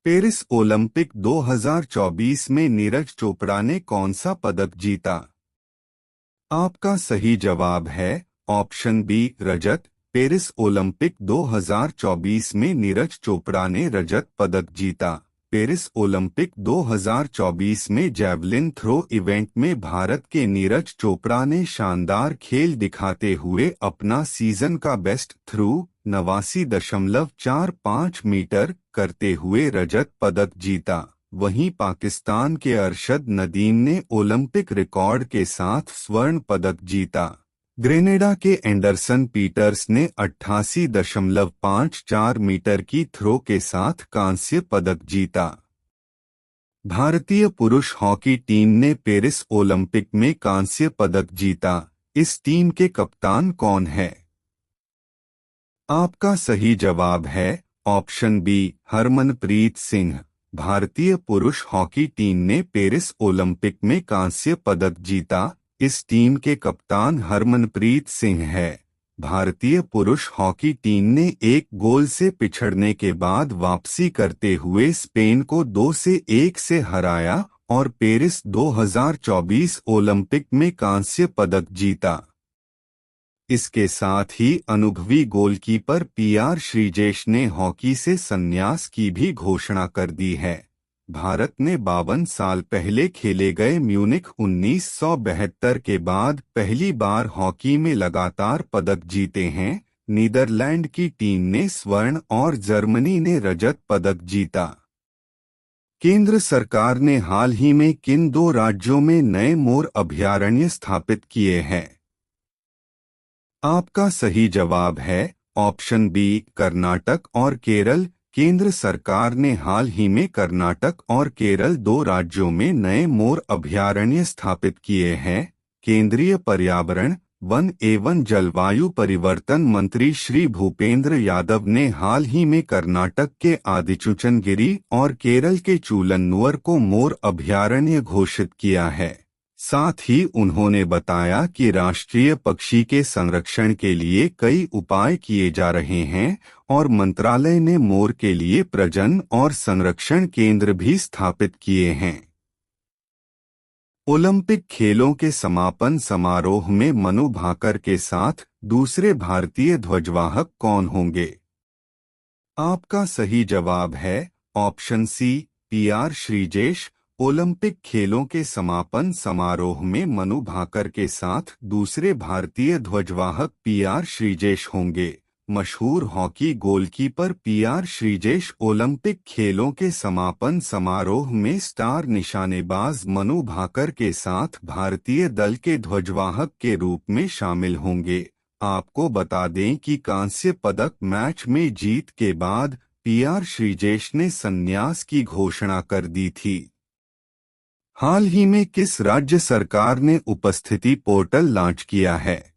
Paris Olympic 2024 में नीरज चोपड़ा ने कौन सा पदक जीता? आपका सही जवाब है ऑप्शन बी रजत। पेरिस ओलंपिक 2024 में नीरज चोपड़ा ने रजत पदक जीता। पेरिस ओलंपिक 2024 में जैवलिन थ्रो इवेंट में भारत के नीरज चोपड़ा ने शानदार खेल दिखाते हुए अपना सीजन का बेस्ट थ्रू 89.45 मीटर करते हुए रजत पदक जीता। वहीं पाकिस्तान के अरशद नदीम ने ओलंपिक रिकॉर्ड के साथ स्वर्ण पदक जीता। ग्रेनेडा के एंडरसन पीटर्स ने 88.54 मीटर की थ्रो के साथ कांस्य पदक जीता। भारतीय पुरुष हॉकी टीम ने पेरिस ओलंपिक में कांस्य पदक जीता। इस टीम के कप्तान कौन है? आपका सही जवाब है ऑप्शन बी हरमनप्रीत सिंह। भारतीय पुरुष हॉकी टीम ने पेरिस ओलंपिक में कांस्य पदक जीता। इस टीम के कप्तान हरमनप्रीत सिंह है। भारतीय पुरुष हॉकी टीम ने एक गोल से पिछड़ने के बाद वापसी करते हुए स्पेन को 2-1 से हराया और पेरिस 2024 ओलंपिक में कांस्य पदक जीता। इसके साथ ही अनुभवी गोलकीपर पीआर श्रीजेश ने हॉकी से संन्यास की भी घोषणा कर दी है। भारत ने 52 साल पहले खेले गए म्यूनिख 1972 के बाद पहली बार हॉकी में लगातार पदक जीते हैं। नीदरलैंड की टीम ने स्वर्ण और जर्मनी ने रजत पदक जीता। केंद्र सरकार ने हाल ही में किन दो राज्यों में नए मोर अभयारण्य स्थापित किए हैं? आपका सही जवाब है ऑप्शन बी कर्नाटक और केरल। केंद्र सरकार ने हाल ही में कर्नाटक और केरल दो राज्यों में नए मोर अभयारण्य स्थापित किए हैं। केंद्रीय पर्यावरण, वन एवं जलवायु परिवर्तन मंत्री श्री भूपेंद्र यादव ने हाल ही में कर्नाटक के आदिचुंचनगिरी और केरल के चूलन्नुअर को मोर अभयारण्य घोषित किया है। साथ ही उन्होंने बताया कि राष्ट्रीय पक्षी के संरक्षण के लिए कई उपाय किए जा रहे हैं और मंत्रालय ने मोर के लिए प्रजनन और संरक्षण केंद्र भी स्थापित किए हैं। ओलंपिक खेलों के समापन समारोह में मनु भाकर के साथ दूसरे भारतीय ध्वजवाहक कौन होंगे? आपका सही जवाब है option C PR Sreejesh. Olympic खेलों के समापन समारोह में मनु भाकर के साथ दूसरे भारतीय ध्वजवाहक पीआर श्रीजेश होंगे। मशहूर hockey goalkeeper PR Sreejesh Olympic खेलों के समापन समारोह में स्टार निशानेबाज मनु भाकर के साथ भारतीय दल के ध्वजवाहक के रूप में शामिल होंगे। आपको बता दें कि कांस्य पदक मैच में जीत के बाद पीआर श्रीजेश ने संन्यास की घोषणा कर दी थी। हाल ही में किस राज्य सरकार ने उपस्थिति पोर्टल लॉन्च किया है?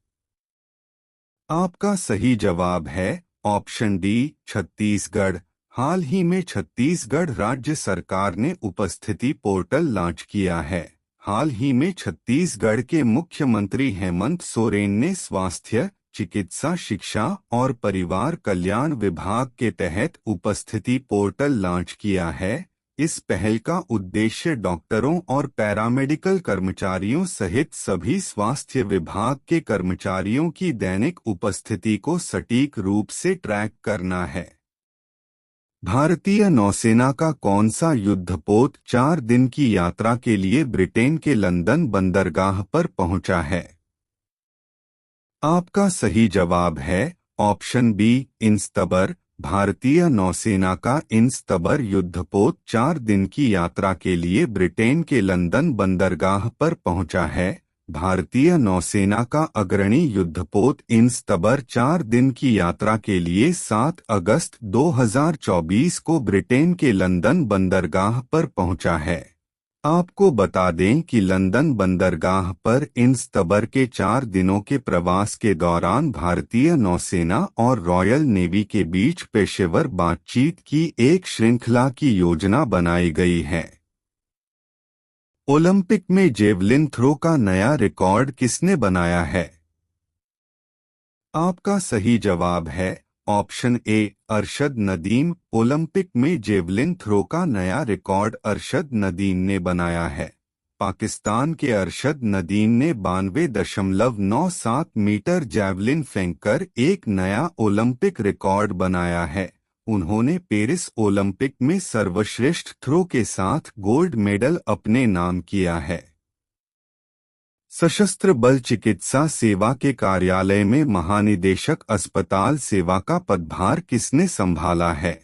आपका सही जवाब है ऑप्शन डी छत्तीसगढ़। हाल ही में छत्तीसगढ़ राज्य सरकार ने उपस्थिति पोर्टल लॉन्च किया है। हाल ही में छत्तीसगढ़ के मुख्यमंत्री हेमंत सोरेन ने स्वास्थ्य, चिकित्सा, शिक्षा और परिवार कल्याण विभाग के तहत उपस्थिति पोर्टल लॉन्च किया है। इस पहल का उद्देश्य डॉक्टरों और पैरामेडिकल कर्मचारियों सहित सभी स्वास्थ्य विभाग के कर्मचारियों की दैनिक उपस्थिति को सटीक रूप से ट्रैक करना है। भारतीय नौसेना का कौन सा युद्धपोत 4 दिन की यात्रा के लिए ब्रिटेन के लंदन बंदरगाह पर पहुंचा है? आपका सही जवाब है ऑप्शन बी इंस्तबर। भारतीय नौसेना का इंस्तबर युद्धपोत 4 दिन की यात्रा के लिए ब्रिटेन के लंदन बंदरगाह पर पहुंचा है। भारतीय नौसेना का अग्रणी युद्धपोत इंस्तबर 4 दिन की यात्रा के लिए 7 अगस्त 2024 को ब्रिटेन के लंदन बंदरगाह पर पहुंचा है। आपको बता दें कि लंदन बंदरगाह पर इंस्तबर के 4 दिनों के प्रवास के दौरान भारतीय नौसेना और रॉयल नेवी के बीच पेशेवर बातचीत की एक श्रृंखला की योजना बनाई गई है। ओलंपिक में जेवलिन थ्रो का नया रिकॉर्ड किसने बनाया है? आपका सही जवाब है option A Arshad Nadeem. Olympic में जेवलिन थ्रो का नया रिकॉर्ड अरशद नदीम ने बनाया है। पाकिस्तान के अरशद नदीम ने 92.97 मीटर जैवलिन फेंककर एक नया ओलंपिक रिकॉर्ड बनाया है। उन्होंने पेरिस ओलंपिक में सर्वश्रेष्ठ थ्रो के साथ गोल्ड मेडल अपने नाम किया है। सशस्त्र बल चिकित्सा सेवा के कार्यालय में महानिदेशक अस्पताल सेवा का पदभार किसने संभाला है?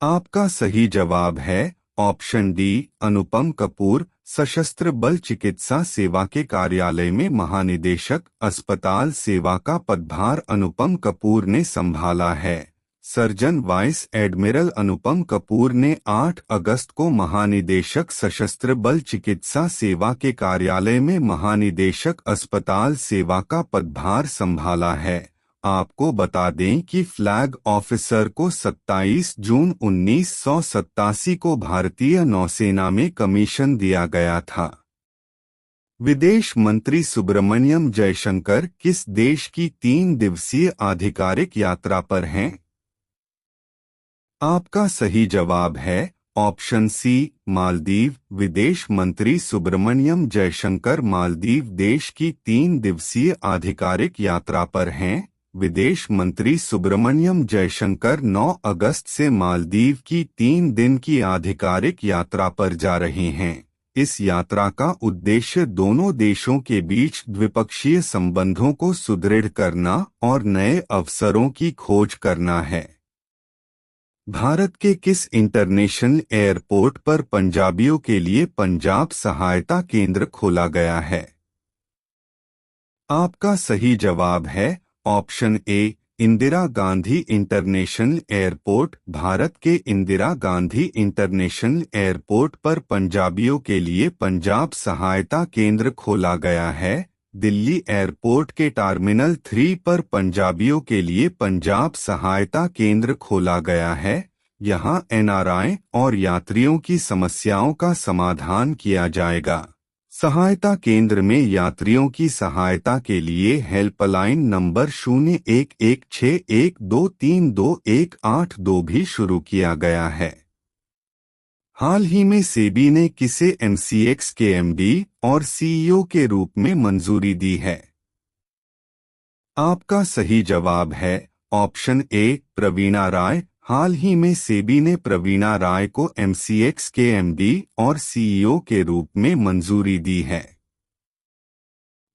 आपका सही जवाब है ऑप्शन डी अनुपम कपूर। सशस्त्र बल चिकित्सा सेवा के कार्यालय में महानिदेशक अस्पताल सेवा का पदभार अनुपम कपूर ने संभाला है। सर्जन वाइस एडमिरल अनुपम कपूर ने 8 अगस्त को महानिदेशक सशस्त्र बल चिकित्सा सेवा के कार्यालय में महानिदेशक अस्पताल सेवा का पदभार संभाला है। आपको बता दें कि फ्लैग ऑफिसर को 27 जून 1987 को भारतीय नौसेना में कमीशन दिया गया था। विदेश मंत्री सुब्रमण्यम जयशंकर किस देश की 3 दिवसीय आधिकारिक यात्रा पर हैं? आपका सही जवाब है ऑप्शन सी मालदीव। विदेश मंत्री सुब्रमण्यम जयशंकर मालदीव देश की 3 दिवसीय आधिकारिक यात्रा पर हैं। विदेश मंत्री सुब्रमण्यम जयशंकर 9 अगस्त से मालदीव की 3 दिन की आधिकारिक यात्रा पर जा रहे हैं। इस यात्रा का उद्देश्य दोनों देशों के बीच द्विपक्षीय संबंधों को सुदृढ़ करना और नए अवसरों की खोज करना है। भारत के किस इंटरनेशनल एयरपोर्ट पर पंजाबियों के लिए पंजाब सहायता केंद्र खोला गया है? आपका सही जवाब है option A Indira Gandhi international airport. Bharat के इंदिरा गांधी इंटरनेशनल एयरपोर्ट पर पंजाबियों के लिए पंजाब सहायता केंद्र खोला गया है। दिल्ली एयरपोर्ट के टर्मिनल 3 पर पंजाबियों के लिए पंजाब सहायता केंद्र खोला गया है। यहां एनआरआई और यात्रियों की समस्याओं का समाधान किया जाएगा। सहायता केंद्र में यात्रियों की सहायता के लिए हेल्पलाइन नंबर 011612328182 भी शुरू किया गया है। हाल ही में सेबी ने किसे एमसीएक्स के एमडी और सीईओ के रूप में मंजूरी दी है? आपका सही जवाब है ऑप्शन ए प्रवीणा राय। हाल ही में सेबी ने प्रवीणा राय को एमसीएक्स के एमडी और सीईओ के रूप में मंजूरी दी है।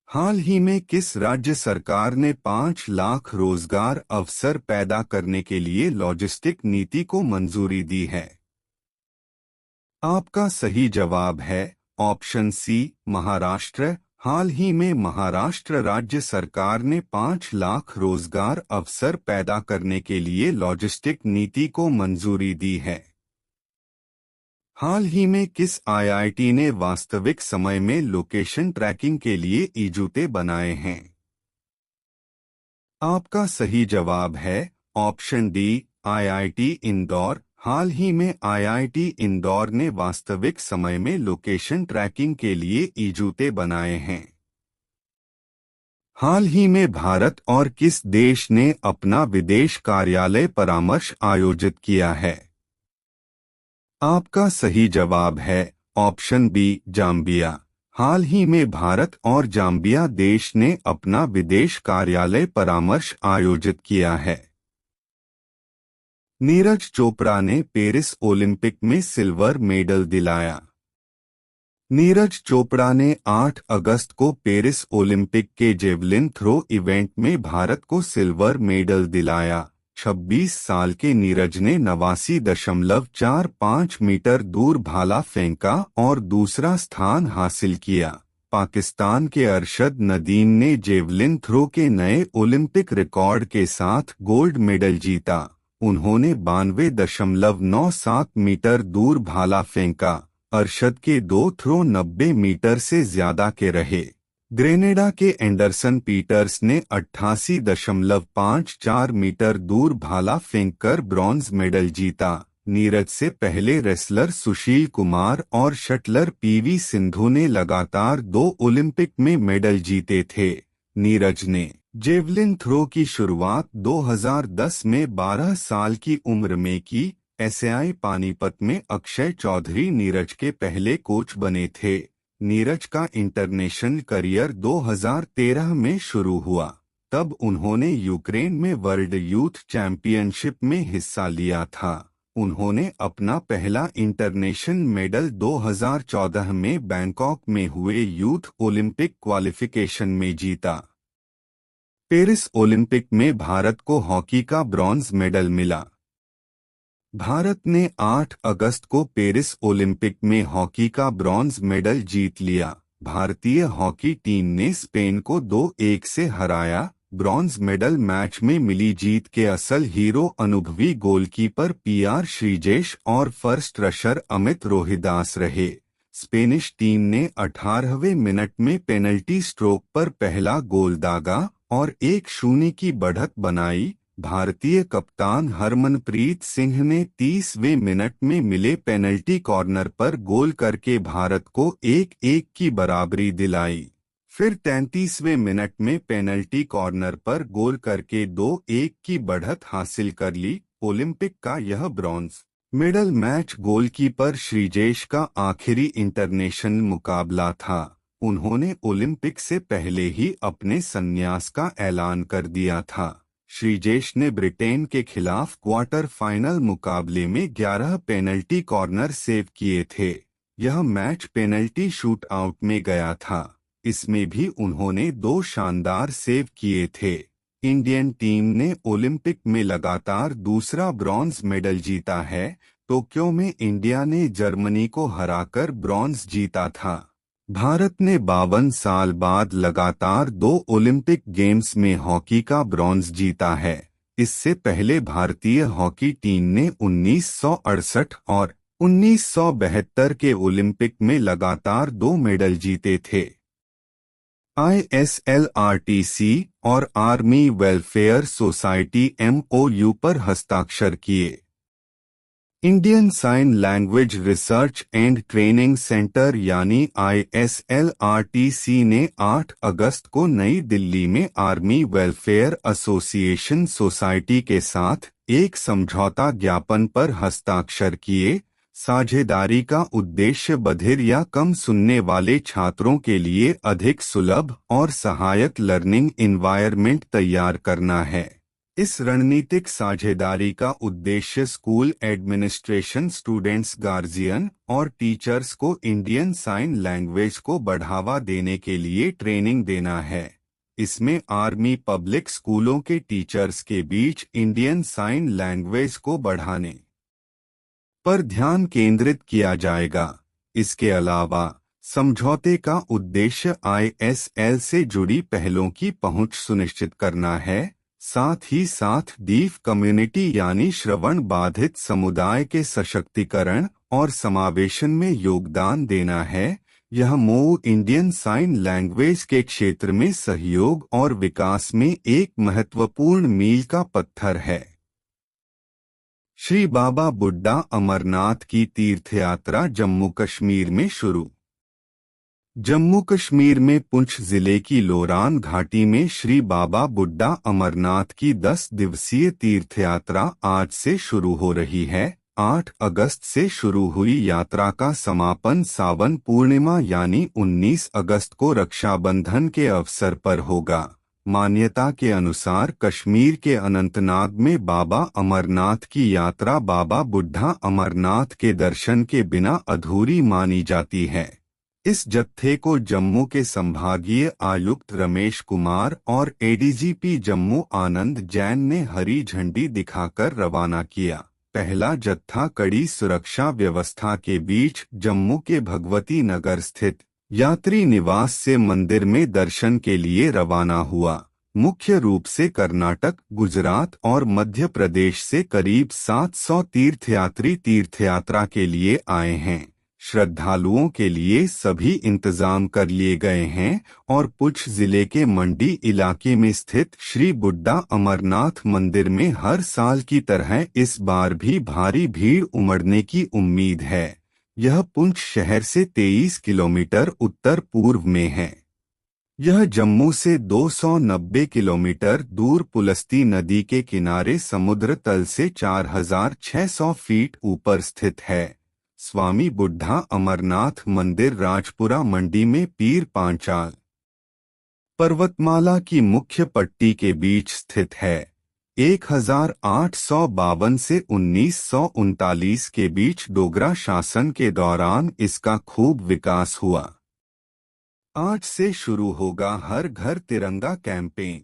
हाल ही में किस राज्य सरकार ने 5 लाख रोजगार अवसर पैदा करने के लिए लॉजिस्टिक नीति को मंजूरी दी है? आपका सही जवाब है ऑप्शन सी महाराष्ट्र। हाल ही में महाराष्ट्र राज्य सरकार ने 5 लाख रोजगार अवसर पैदा करने के लिए लॉजिस्टिक नीति को मंजूरी दी है। हाल ही में किस आईआईटी ने वास्तविक समय में लोकेशन ट्रैकिंग के लिए ई-जूते बनाए हैं? आपका सही जवाब है ऑप्शन डी आईआईटी इंदौर। हाल ही में आईआईटी इंदौर ने वास्तविक समय में लोकेशन ट्रैकिंग के लिए ई-जूते बनाए हैं। हाल ही में भारत और किस देश ने अपना विदेश कार्यालय परामर्श आयोजित किया है? आपका सही जवाब है ऑप्शन बी जाम्बिया। हाल ही में भारत और जाम्बिया देश ने अपना विदेश कार्यालय परामर्श आयोजित किया है। नीरज चोपड़ा ने पेरिस ओलंपिक में सिल्वर मेडल दिलाया। नीरज चोपड़ा ने 8 अगस्त को पेरिस ओलंपिक के जेवलिन थ्रो इवेंट में भारत को सिल्वर मेडल दिलाया। 26 साल के नीरज ने 89.45 मीटर दूर भाला फेंका और दूसरा स्थान हासिल किया। पाकिस्तान के अरशद नदीम ने जेवलिन थ्रो के नए ओलंपिक रिकॉर्ड के साथ गोल्ड मेडल जीता। उन्होंने 92.97 मीटर दूर भाला फेंका। अरशद के 2 थ्रो 90 मीटर से ज्यादा के रहे। ग्रेनेडा के एंडरसन पीटर्स ने 88.54 मीटर दूर भाला फेंककर ब्रॉन्ज मेडल जीता। नीरज से पहले रेसलर सुशील कुमार और शटलर पीवी सिंधु ने लगातार 2 ओलंपिक में मेडल जीते थे। नीरज ने जेवलिन थ्रो की शुरुआत 2010 में 12 साल की उम्र में की। एसएआई पानीपत में अक्षय चौधरी नीरज के पहले कोच बने थे। नीरज का इंटरनेशनल करियर 2013 में शुरू हुआ। तब उन्होंने यूक्रेन में वर्ल्ड यूथ चैंपियनशिप में हिस्सा लिया था। उन्होंने अपना पहला इंटरनेशनल मेडल 2014 में बैंकॉक में हुए यूथ ओलंपिक क्वालिफिकेशन में जीता। पेरिस ओलंपिक में भारत को हॉकी का ब्रॉन्ज मेडल मिला। भारत ने 8 अगस्त को पेरिस ओलंपिक में हॉकी का ब्रॉन्ज मेडल जीत लिया। भारतीय हॉकी टीम ने स्पेन को 2-1 से हराया। ब्रॉन्ज मेडल मैच में मिली जीत के असल हीरो अनुभवी गोलकीपर पीआर श्रीजेश और फर्स्ट रशर अमित रोहिदास रहे। स्पेनिश टीम ने 18वें मिनट में पेनल्टी स्ट्रोक पर पहला गोल दागा और 1-0 की बढ़त बनाई। भारतीय कप्तान हरमनप्रीत सिंह ने 30वें मिनट में मिले पेनल्टी कॉर्नर पर गोल करके भारत को 1-1 की बराबरी दिलाई। फिर 33वें मिनट में पेनल्टी कॉर्नर पर गोल करके 2-1 की बढ़त हासिल कर ली। ओलंपिक का यह bronze medal match goalkeeper Sreejesh का आखिरी इंटरनेशनल मुकाबला था। उन्होंने ओलंपिक से पहले ही अपने संन्यास का ऐलान कर दिया था। श्रीजेश ने ब्रिटेन के खिलाफ क्वार्टर फाइनल मुकाबले में 11 पेनल्टी कॉर्नर सेव किए थे। यह मैच पेनल्टी शूट आउट में गया था। इसमें भी उन्होंने 2 शानदार सेव किए थे। इंडियन टीम ने ओलंपिक में लगातार दूसरा ब्रॉन्ज मेडल जीता है। टोक्यो में इंडिया ने जर्मनी को हराकर ब्रॉन्ज जीता था। भारत ने 52 साल बाद लगातार 2 ओलंपिक गेम्स में हॉकी का ब्रॉन्ज जीता है। इससे पहले भारतीय हॉकी टीम ने 1968 और 1972 के ओलंपिक में लगातार 2 मेडल जीते थे। ISLRTC और आर्मी वेलफेयर सोसाइटी MOU पर हस्ताक्षर किए। Indian sign language research and training centre यानी ISLRTC ने 8 अगस्त को नई दिल्ली में आर्मी वेलफेयर एसोसिएशन सोसाइटी के साथ एक समझौता ज्ञापन पर हस्ताक्षर किए। साझेदारी का उद्देश्य बधिर या कम सुनने वाले छात्रों के लिए अधिक सुलभ और सहायक लर्निंग एनवायरनमेंट तैयार करना है। इस रणनीतिक साझेदारी का उद्देश्य स्कूल एडमिनिस्ट्रेशन, स्टूडेंट्स, गार्जियन और टीचर्स को इंडियन साइन लैंग्वेज को बढ़ावा देने के लिए ट्रेनिंग देना है। इसमें आर्मी पब्लिक स्कूलों के टीचर्स के बीच इंडियन साइन लैंग्वेज को बढ़ाने पर ध्यान केंद्रित किया जाएगा। इसके अलावा समझौते का उद्देश्य ISL से जुड़ी पहलों की पहुंच सुनिश्चित करना है। साथ ही साथ डीफ कम्युनिटी यानी श्रवण बाधित समुदाय के सशक्तिकरण और समावेशन में योगदान देना है। यह MOU इंडियन साइन लैंग्वेज के क्षेत्र में सहयोग और विकास में एक महत्वपूर्ण मील का पत्थर है। श्री बाबा बुड्ढा अमरनाथ की तीर्थयात्रा जम्मू कश्मीर में शुरू। जम्मू कश्मीर में पुंछ जिले की लोरान घाटी में श्री बाबा बुड्ढा अमरनाथ की 10 दिवसीय तीर्थयात्रा आज से शुरू हो रही है। 8 अगस्त से शुरू हुई यात्रा का समापन सावन पूर्णिमा यानी 19 अगस्त को रक्षाबंधन के अवसर पर होगा। मान्यता के अनुसार कश्मीर के अनंतनाग में बाबा अमरनाथ की यात्रा बाबा बुड्ढा अमरनाथ के दर्शन के बिना अधूरी मानी जाती है। इस जत्थे को जम्मू के संभागीय आयुक्त रमेश कुमार और ADGP जम्मू आनंद जैन ने हरी झंडी दिखाकर रवाना किया। पहला जत्था कड़ी सुरक्षा व्यवस्था के बीच जम्मू के भगवती नगर स्थित यात्री निवास से मंदिर में दर्शन के लिए रवाना हुआ। मुख्य रूप से कर्नाटक, गुजरात और मध्य प्रदेश से करीब 700 तीर्थयात्री तीर्थयात्रा के लिए आए हैं। श्रद्धालुओं के लिए सभी इंतजाम कर लिए गए हैं और पुंछ जिले के मंडी इलाके में स्थित श्री बुड्ढा अमरनाथ मंदिर में हर साल की तरह इस बार भी भारी भीड़ उमड़ने की उम्मीद है। यह पुंछ शहर से 23 किलोमीटर उत्तर पूर्व में है। यह जम्मू से 290 किलोमीटर दूर पुलस्ती नदी के किनारे समुद्र तल से 4600 फीट ऊपर स्थित है। स्वामी बुड्ढा अमरनाथ मंदिर राजपुरा मंडी में पीर पांचाल पर्वतमाला की मुख्य पट्टी के बीच स्थित है। 1852 से 1939 के बीच डोगरा शासन के दौरान इसका खूब विकास हुआ। आज से शुरू होगा हर घर तिरंगा कैंपेन।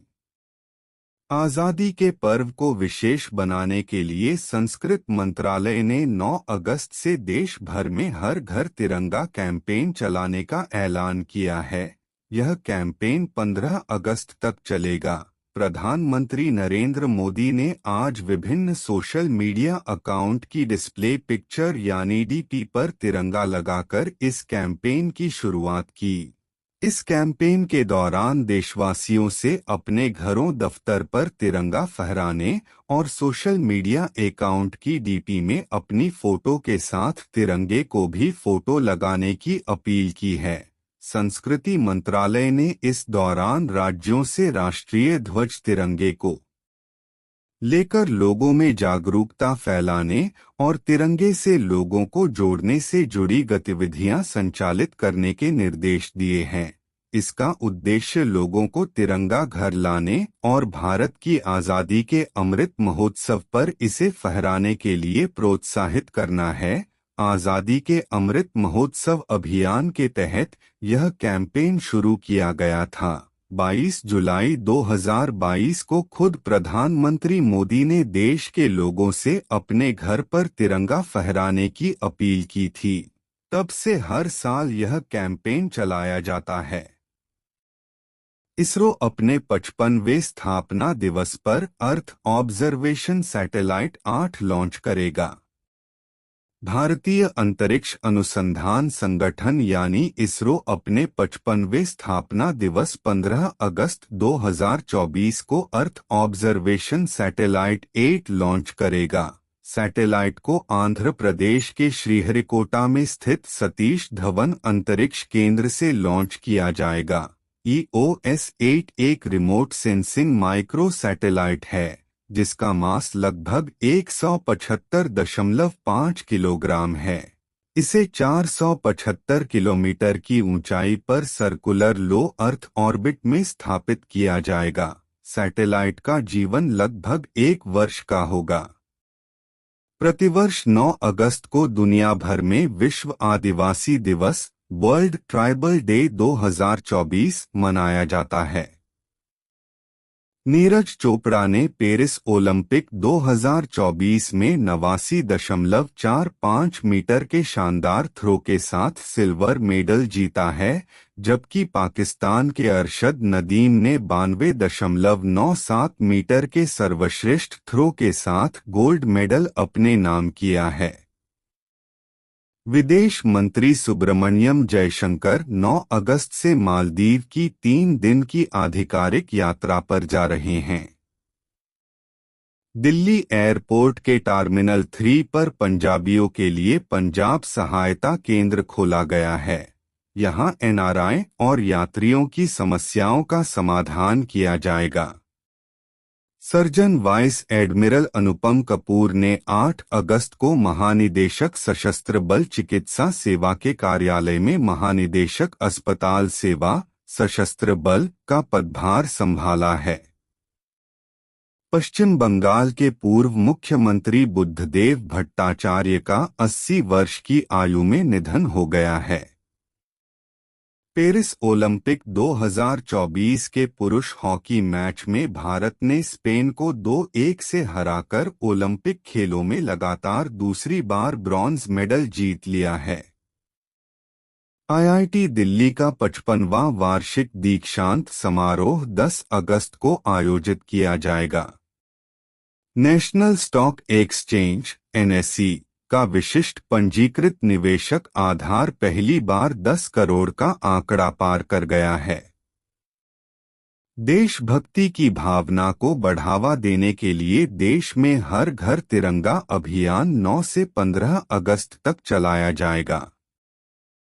आज़ादी के पर्व को विशेष बनाने के लिए संस्कृत मंत्रालय ने 9 अगस्त से देश भर में हर घर तिरंगा कैंपेन चलाने का ऐलान किया है। यह कैंपेन 15 अगस्त तक चलेगा। प्रधानमंत्री नरेंद्र मोदी ने आज विभिन्न सोशल मीडिया अकाउंट की डिस्प्ले पिक्चर यानी डीपी पर तिरंगा लगाकर इस कैंपेन की शुरुआत की। इस कैंपेन के दौरान देशवासियों से अपने घरों दफ्तर पर तिरंगा फहराने और सोशल मीडिया अकाउंट की डीपी में अपनी फोटो के साथ तिरंगे को भी फोटो लगाने की अपील की है। संस्कृति मंत्रालय ने इस दौरान राज्यों से राष्ट्रीय ध्वज तिरंगे को लेकर लोगों में जागरूकता फैलाने और तिरंगे से लोगों को जोड़ने से जुड़ी गतिविधियां संचालित करने के निर्देश दिए हैं। इसका उद्देश्य लोगों को तिरंगा घर लाने और भारत की आज़ादी के अमृत महोत्सव पर इसे फहराने के लिए प्रोत्साहित करना है। आज़ादी के अमृत महोत्सव अभियान के तहत यह कैंपेन शुरू किया गया था। 22 जुलाई 2022 को खुद प्रधानमंत्री मोदी ने देश के लोगों से अपने घर पर तिरंगा फहराने की अपील की थी। तब से हर साल यह कैंपेन चलाया जाता है। इसरो अपने 55वें स्थापना दिवस पर अर्थ ऑब्जर्वेशन सैटेलाइट 8 लॉन्च करेगा। भारतीय अंतरिक्ष अनुसंधान संगठन यानी इसरो अपने 55वें स्थापना दिवस 15 अगस्त 2024 को अर्थ ऑब्जर्वेशन सैटेलाइट 8 लॉन्च करेगा। सैटेलाइट को आंध्र प्रदेश के श्रीहरिकोटा में स्थित सतीश धवन अंतरिक्ष केंद्र से लॉन्च किया जाएगा। EOS-8 एक रिमोट सेंसिंग माइक्रो सैटेलाइट है जिसका मास लगभग 175.5 किलोग्राम है। इसे 475 किलोमीटर की ऊंचाई पर सर्कुलर लो अर्थ ऑर्बिट में स्थापित किया जाएगा। सैटेलाइट का जीवन लगभग 1 वर्ष का होगा। प्रतिवर्ष 9 अगस्त को दुनिया भर में विश्व आदिवासी दिवस वर्ल्ड ट्राइबल डे 2024 मनाया जाता है। नीरज चोपड़ा ने पेरिस ओलंपिक 2024 में 89.45 मीटर के शानदार थ्रो के साथ सिल्वर मेडल जीता है, जबकि पाकिस्तान के अरशद नदीम ने 92.97 मीटर के सर्वश्रेष्ठ थ्रो के साथ गोल्ड मेडल अपने नाम किया है। विदेश मंत्री सुब्रमण्यम जयशंकर 9 अगस्त से मालदीव की 3 दिन की आधिकारिक यात्रा पर जा रहे हैं। दिल्ली एयरपोर्ट के टर्मिनल 3 पर पंजाबियों के लिए पंजाब सहायता केंद्र खोला गया है। यहां NRI और यात्रियों की समस्याओं का समाधान किया जाएगा। सर्जन वाइस एडमिरल अनुपम कपूर ने 8 अगस्त को महानिदेशक सशस्त्र बल चिकित्सा सेवा के कार्यालय में महानिदेशक अस्पताल सेवा सशस्त्र बल का पदभार संभाला है। पश्चिम बंगाल के पूर्व मुख्यमंत्री बुद्धदेव भट्टाचार्य का 80 वर्ष की आयु में निधन हो गया है। पेरिस ओलंपिक 2024 के पुरुष हॉकी मैच में भारत ने स्पेन को 2-1 से हराकर ओलंपिक खेलों में लगातार दूसरी बार ब्रॉन्ज मेडल जीत लिया है। IIT दिल्ली का 55वां वार्षिक दीक्षांत समारोह 10 अगस्त को आयोजित किया जाएगा। नेशनल स्टॉक एक्सचेंज NSE का विशिष्ट पंजीकृत निवेशक आधार पहली बार 10 करोड़ का आंकड़ा पार कर गया है। देशभक्ति की भावना को बढ़ावा देने के लिए देश में हर घर तिरंगा अभियान 9 से 15 अगस्त तक चलाया जाएगा।